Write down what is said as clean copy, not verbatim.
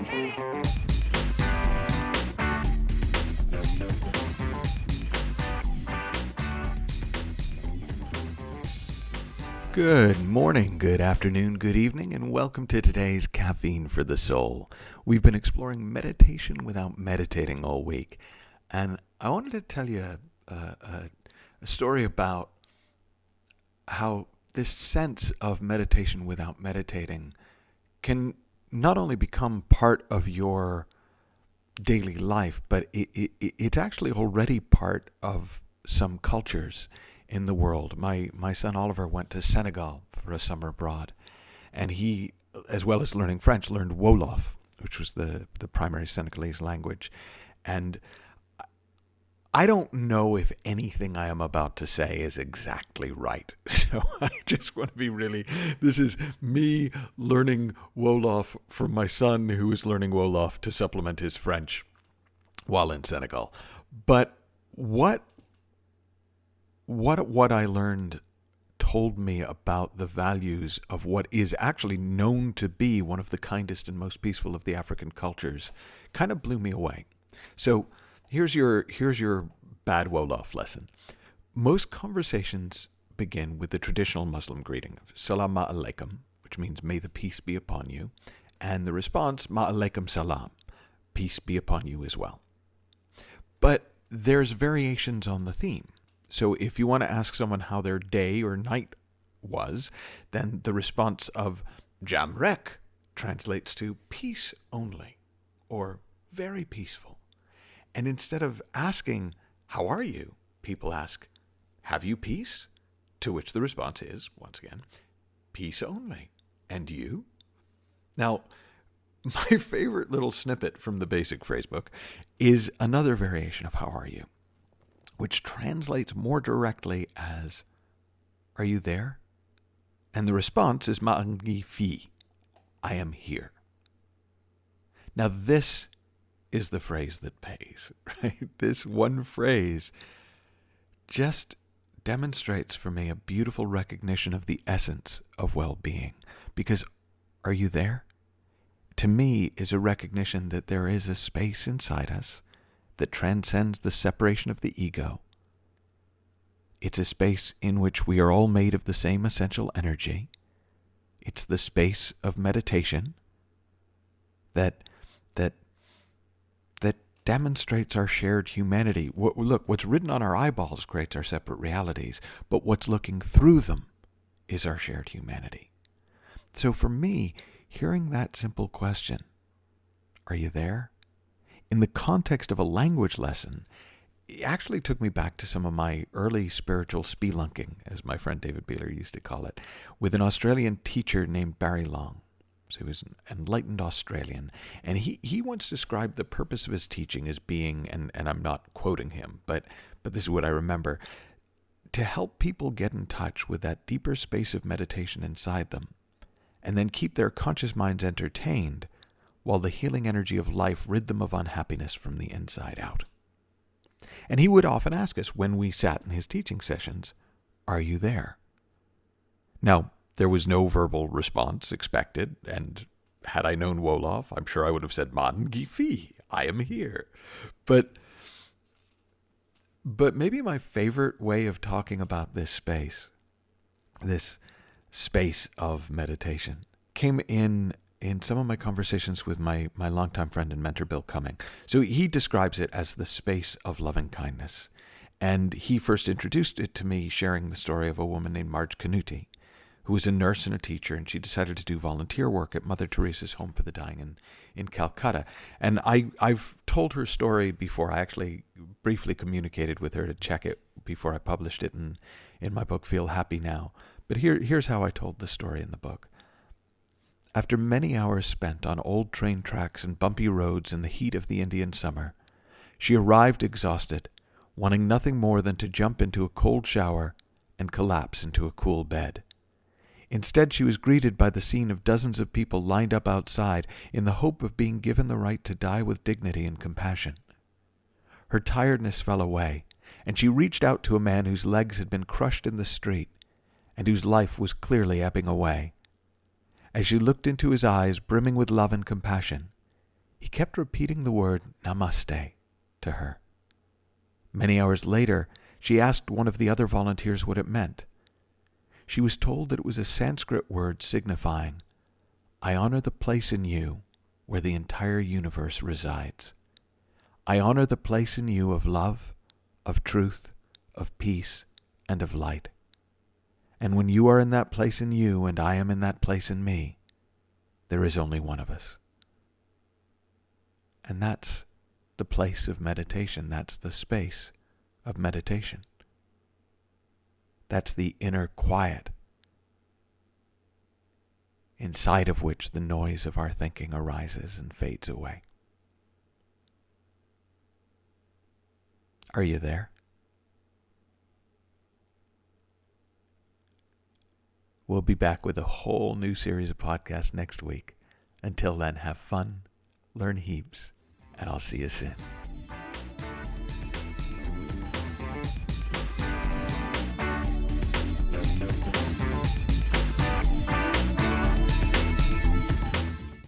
Good morning, good afternoon, good evening, and welcome to today's Caffeine for the Soul. We've been exploring meditation without meditating all week, and I wanted to tell you a story about how this sense of meditation without meditating can not only become part of your daily life, but it's actually already part of some cultures in the world. My son Oliver went to Senegal for a summer abroad, and he, as well as learning French, learned Wolof, which was the primary Senegalese language. And I don't know if anything I am about to say is exactly right. So I just want to be this is me learning Wolof from my son, who is learning Wolof to supplement his French while in Senegal. But what I learned told me about the values of what is actually known to be one of the kindest and most peaceful of the African cultures kind of blew me away. So here's your bad Wolof lesson. Most conversations begin with the traditional Muslim greeting of Salam Alaikum, which means may the peace be upon you, and the response Ma Alaikum Salam, peace be upon you as well. But there's variations on the theme. So if you want to ask someone how their day or night was, then the response of Jamrek translates to peace only, or very peaceful. And instead of asking, how are you? People ask, have you peace? To which the response is, once again, peace only. And you? Now, my favorite little snippet from the basic phrasebook is another variation of how are you, which translates more directly as, are you there? And the response is ma'angi fi, I am here. Now this is the phrase that pays, right? This one phrase just demonstrates for me a beautiful recognition of the essence of well-being. Because are you there? To me is a recognition that there is a space inside us that transcends the separation of the ego. It's a space in which we are all made of the same essential energy. It's the space of meditation that demonstrates our shared humanity. Look, what's written on our eyeballs creates our separate realities, but what's looking through them is our shared humanity. So for me, hearing that simple question, are you there? In the context of a language lesson, it actually took me back to some of my early spiritual spelunking, as my friend David Beeler used to call it, with an Australian teacher named Barry Long. So he was an enlightened Australian, and he once described the purpose of his teaching as being, and I'm not quoting him, but this is what I remember, to help people get in touch with that deeper space of meditation inside them, and then keep their conscious minds entertained while the healing energy of life rid them of unhappiness from the inside out. And he would often ask us when we sat in his teaching sessions, are you there? Now, there was no verbal response expected, and had I known Wolof, I'm sure I would have said, Maden Gifi, I am here. But maybe my favorite way of talking about this space of meditation, came in some of my conversations with my longtime friend and mentor, Bill Cumming. So he describes it as the space of loving kindness. And he first introduced it to me sharing the story of a woman named Marge Canuti, who was a nurse and a teacher, and she decided to do volunteer work at Mother Teresa's Home for the Dying in Calcutta. And I've told her story before. I actually briefly communicated with her to check it before I published it in my book, Feel Happy Now. But here's how I told the story in the book. After many hours spent on old train tracks and bumpy roads in the heat of the Indian summer, she arrived exhausted, wanting nothing more than to jump into a cold shower and collapse into a cool bed. Instead, she was greeted by the scene of dozens of people lined up outside in the hope of being given the right to die with dignity and compassion. Her tiredness fell away, and she reached out to a man whose legs had been crushed in the street and whose life was clearly ebbing away. As she looked into his eyes brimming with love and compassion, He kept repeating the word namaste to her. Many hours later, she asked one of the other volunteers what it meant. She was told that it was a Sanskrit word signifying, "I honor the place in you where the entire universe resides. I honor the place in you of love, of truth, of peace, and of light. And when you are in that place in you and I am in that place in me, there is only one of us." And that's the place of meditation. That's the space of meditation. That's the inner quiet inside of which the noise of our thinking arises and fades away. Are you there? We'll be back with a whole new series of podcasts next week. Until then, have fun, learn heaps, and I'll see you soon.